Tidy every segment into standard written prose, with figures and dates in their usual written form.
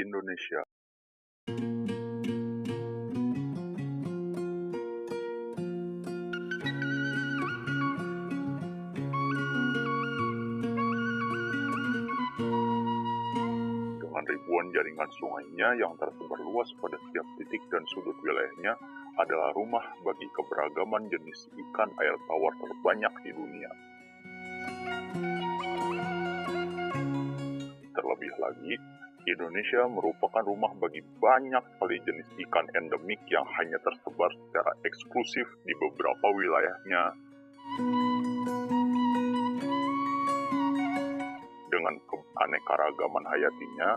Indonesia. Dengan ribuan jaringan sungainya yang tersebar luas pada setiap titik dan sudut wilayahnya, adalah rumah bagi keberagaman jenis ikan air tawar terbanyak di dunia. Terlebih lagi, Indonesia merupakan rumah bagi banyak sekali jenis ikan endemik yang hanya tersebar secara eksklusif di beberapa wilayahnya. Dengan keanekaragaman hayatinya,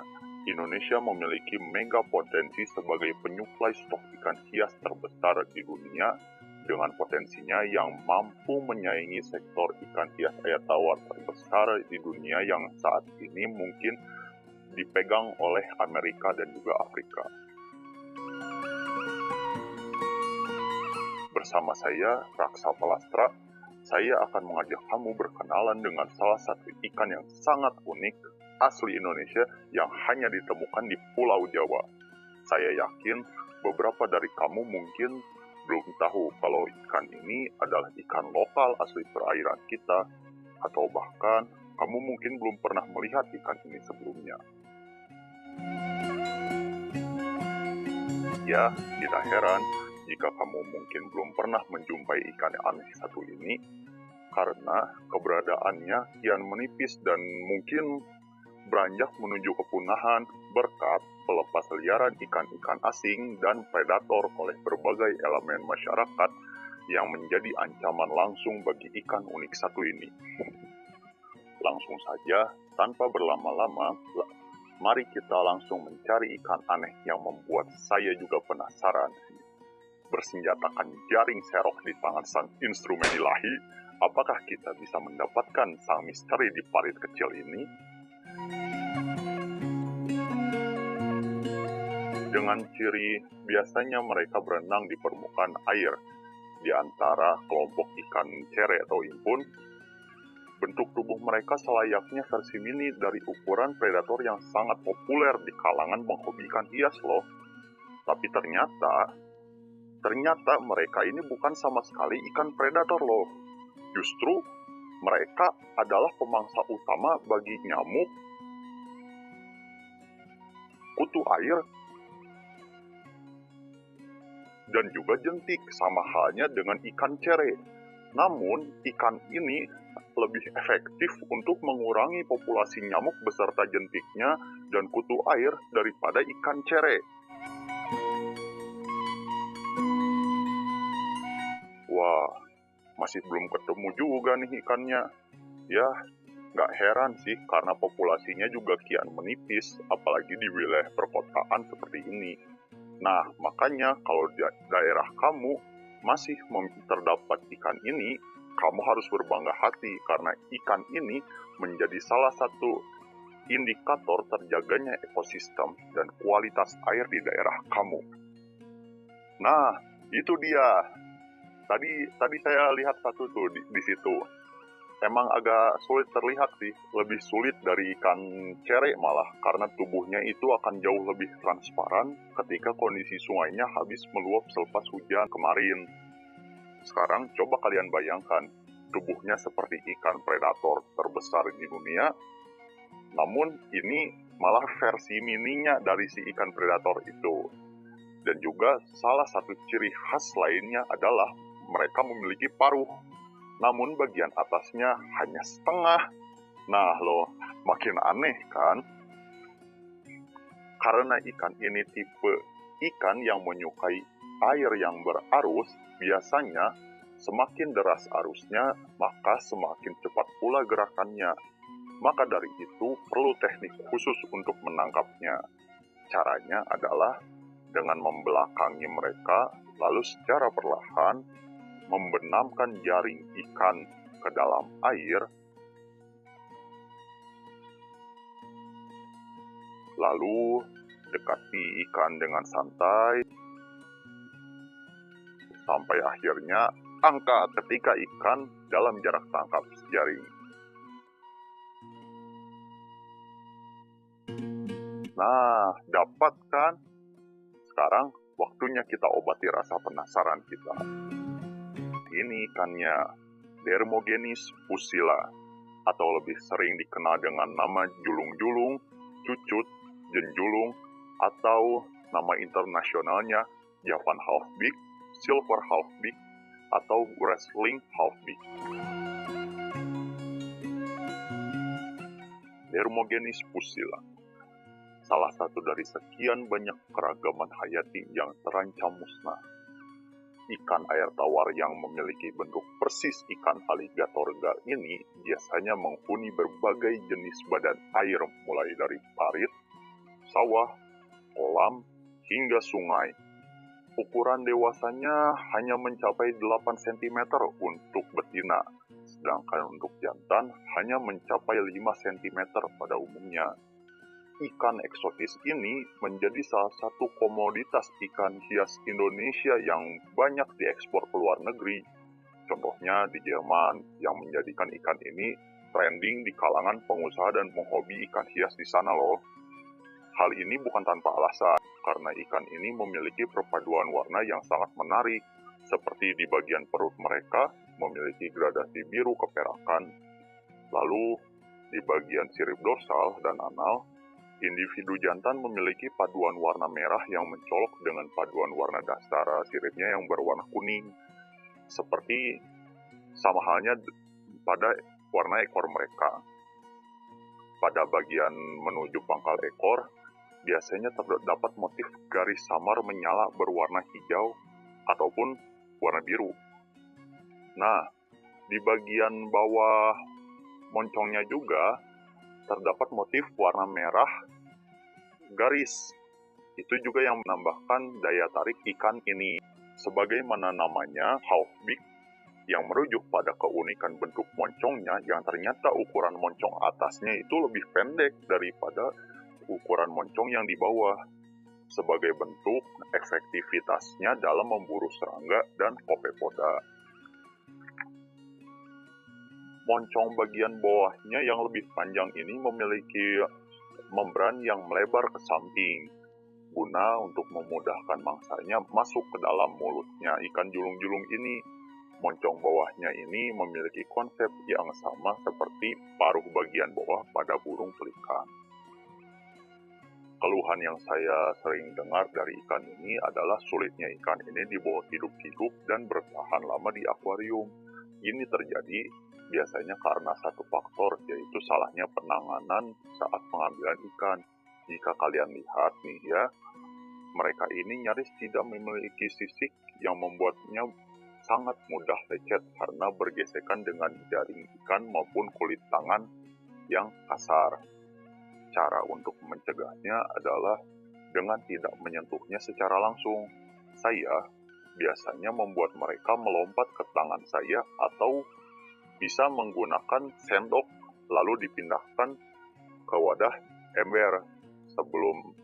Indonesia memiliki mega potensi sebagai penyuplai stok ikan hias terbesar di dunia, dengan potensinya yang mampu menyaingi sektor ikan hias air tawar terbesar di dunia yang saat ini mungkin dipegang oleh Amerika dan juga Afrika. Bersama saya, Raksa Palastra, saya akan mengajak kamu berkenalan dengan salah satu ikan yang sangat unik, asli Indonesia yang hanya ditemukan di Pulau Jawa. Saya yakin beberapa dari kamu mungkin belum tahu kalau ikan ini adalah ikan lokal asli perairan kita, atau bahkan kamu mungkin belum pernah melihat ikan ini sebelumnya. Ya, tidak heran jika kamu mungkin belum pernah menjumpai ikan aneh satu ini, karena keberadaannya kian menipis dan mungkin beranjak menuju kepunahan berkat pelepasliaran ikan-ikan asing dan predator oleh berbagai elemen masyarakat yang menjadi ancaman langsung bagi ikan unik satu ini. Langsung saja, tanpa berlama-lama, mari kita langsung mencari ikan aneh yang membuat saya juga penasaran. Bersenjatakan jaring serok di tangan sang instrumen ilahi, apakah kita bisa mendapatkan sang misteri di parit kecil ini? Dengan ciri biasanya mereka berenang di permukaan air, di antara kelompok ikan cere atau impun. Bentuk tubuh mereka selayaknya versi mini dari ukuran predator yang sangat populer di kalangan penghobi ikan hias loh. Tapi ternyata mereka ini bukan sama sekali ikan predator loh. Justru mereka adalah pemangsa utama bagi nyamuk, kutu air, dan juga jentik, sama halnya dengan ikan cere. Namun, ikan ini lebih efektif untuk mengurangi populasi nyamuk beserta jentiknya dan kutu air daripada ikan cere. Wah, masih belum ketemu juga nih ikannya. Ya, nggak heran sih karena populasinya juga kian menipis, apalagi di wilayah perkotaan seperti ini. Nah, makanya kalau di daerah kamu masih terdapat ikan ini, kamu harus berbangga hati karena ikan ini menjadi salah satu indikator terjaganya ekosistem dan kualitas air di daerah kamu. Nah, itu dia. Tadi saya lihat satu tuh di situ. Emang agak sulit terlihat sih, lebih sulit dari ikan cere malah, karena tubuhnya itu akan jauh lebih transparan ketika kondisi sungainya habis meluap selepas hujan kemarin. Sekarang coba kalian bayangkan, tubuhnya seperti ikan predator terbesar di dunia, namun ini malah versi mininya dari si ikan predator itu. Dan juga salah satu ciri khas lainnya adalah mereka memiliki paruh, namun bagian atasnya hanya setengah. Nah loh, makin aneh kan? Karena ikan ini tipe ikan yang menyukai air yang berarus, biasanya semakin deras arusnya, maka semakin cepat pula gerakannya. Maka dari itu perlu teknik khusus untuk menangkapnya. Caranya adalah dengan membelakangi mereka, lalu secara perlahan membenamkan jaring ikan ke dalam air, lalu dekati ikan dengan santai, sampai akhirnya angkat ketika ikan dalam jarak tangkap jaring. Nah, dapat kan? Sekarang waktunya kita obati rasa penasaran kita. Ini ikannya Dermogenis pusilla, atau lebih sering dikenal dengan nama julung-julung, cucut, jenjulung, atau nama internasionalnya Javan halfbeak, silver halfbeak, atau wrestling halfbeak. Dermogenis pusilla, salah satu dari sekian banyak keragaman hayati yang terancam musnah. Ikan air tawar yang memiliki bentuk persis ikan aligator gar ini biasanya menghuni berbagai jenis badan air mulai dari parit, sawah, kolam, hingga sungai. Ukuran dewasanya hanya mencapai 8 cm untuk betina, sedangkan untuk jantan hanya mencapai 5 cm pada umumnya. Ikan eksotis ini menjadi salah satu komoditas ikan hias Indonesia yang banyak diekspor ke luar negeri. Contohnya di Jerman, yang menjadikan ikan ini trending di kalangan pengusaha dan penghobi ikan hias di sana loh. Hal ini bukan tanpa alasan, karena ikan ini memiliki perpaduan warna yang sangat menarik, seperti di bagian perut mereka memiliki gradasi biru keperakan. Lalu, di bagian sirip dorsal dan anal, individu jantan memiliki paduan warna merah yang mencolok dengan paduan warna dasar siripnya yang berwarna kuning. Seperti sama halnya pada warna ekor mereka. Pada bagian menuju pangkal ekor, biasanya terdapat motif garis samar menyala berwarna hijau ataupun warna biru. Nah, di bagian bawah moncongnya juga terdapat motif warna merah garis. Itu juga yang menambahkan daya tarik ikan ini. Sebagaimana namanya, halfbeak, yang merujuk pada keunikan bentuk moncongnya yang ternyata ukuran moncong atasnya itu lebih pendek daripada ukuran moncong yang di bawah. Sebagai bentuk efektivitasnya dalam memburu serangga dan kopepoda. Moncong bagian bawahnya yang lebih panjang ini memiliki membran yang melebar ke samping, guna untuk memudahkan mangsanya masuk ke dalam mulutnya ikan julung-julung ini. Moncong bawahnya ini memiliki konsep yang sama seperti paruh bagian bawah pada burung pelikan. Keluhan yang saya sering dengar dari ikan ini adalah sulitnya ikan ini dibawa hidup-hidup dan bertahan lama di akuarium. Ini terjadi biasanya karena satu faktor, yaitu salahnya penanganan saat pengambilan ikan. Jika kalian lihat nih ya, mereka ini nyaris tidak memiliki sisik yang membuatnya sangat mudah lecet karena bergesekan dengan jaring ikan maupun kulit tangan yang kasar. Cara untuk mencegahnya adalah dengan tidak menyentuhnya secara langsung. Saya biasanya membuat mereka melompat ke tangan saya atau bisa menggunakan sendok lalu dipindahkan ke wadah ember sebelum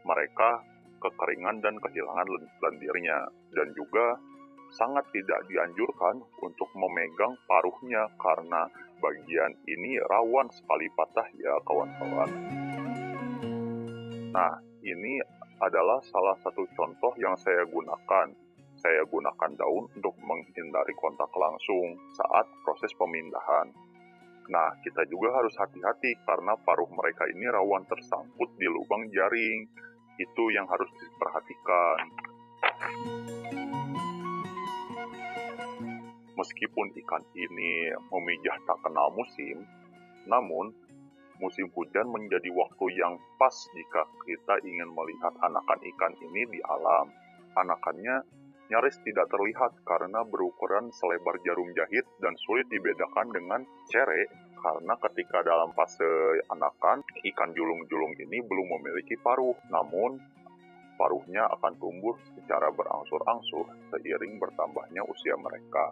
mereka kekeringan dan kehilangan lendirnya. Dan juga sangat tidak dianjurkan untuk memegang paruhnya karena bagian ini rawan sekali patah ya kawan-kawan. Nah, ini adalah salah satu contoh yang saya gunakan. Saya gunakan daun untuk menghindari kontak langsung saat proses pemindahan. Nah, kita juga harus hati-hati karena paruh mereka ini rawan tersangkut di lubang jaring. Itu yang harus diperhatikan. Meskipun ikan ini memijah tak kenal musim, namun musim hujan menjadi waktu yang pas jika kita ingin melihat anakan ikan ini di alam. Anakannya nyaris tidak terlihat karena berukuran selebar jarum jahit dan sulit dibedakan dengan cere karena ketika dalam fase anakan, ikan julung-julung ini belum memiliki paruh. Namun, paruhnya akan tumbuh secara berangsur-angsur seiring bertambahnya usia mereka.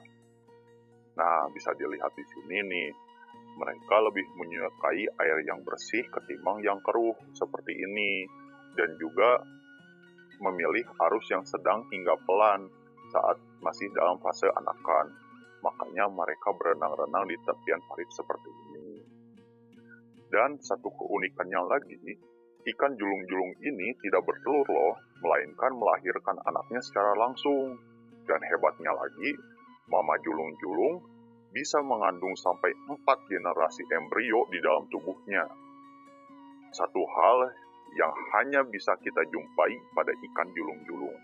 Nah, bisa dilihat di sini nih, mereka lebih menyukai air yang bersih ketimbang yang keruh seperti ini, dan juga memilih arus yang sedang hingga pelan saat masih dalam fase anakan. Makanya mereka berenang-renang di tepian parit seperti ini. Dan satu keunikannya lagi, Ikan julung-julung ini tidak bertelur loh, melainkan melahirkan anaknya secara langsung. Dan hebatnya lagi, mama julung-julung bisa mengandung sampai 4 generasi embrio di dalam tubuhnya. Satu hal yang hanya bisa kita jumpai pada ikan julung-julung.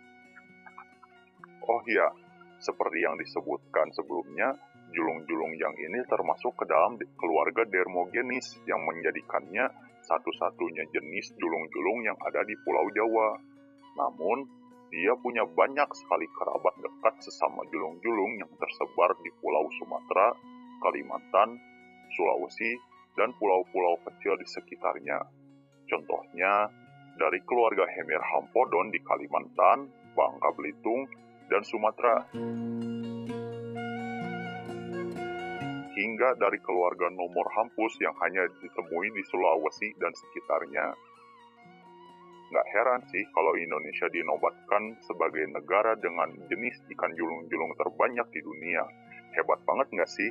Oh iya, seperti yang disebutkan sebelumnya, julung-julung yang ini termasuk ke dalam keluarga Dermogenis yang menjadikannya satu-satunya jenis julung-julung yang ada di Pulau Jawa. Namun, dia punya banyak sekali kerabat dekat sesama julung-julung yang tersebar di Pulau Sumatera, Kalimantan, Sulawesi, dan pulau-pulau kecil di sekitarnya. Contohnya, dari keluarga Hemir Hampodon di Kalimantan, Bangka Belitung, dan Sumatera, hingga dari keluarga nomor hampus yang hanya ditemui di Sulawesi dan sekitarnya. Nggak heran sih kalau Indonesia dinobatkan sebagai negara dengan jenis ikan julung-julung terbanyak di dunia. Hebat banget nggak sih?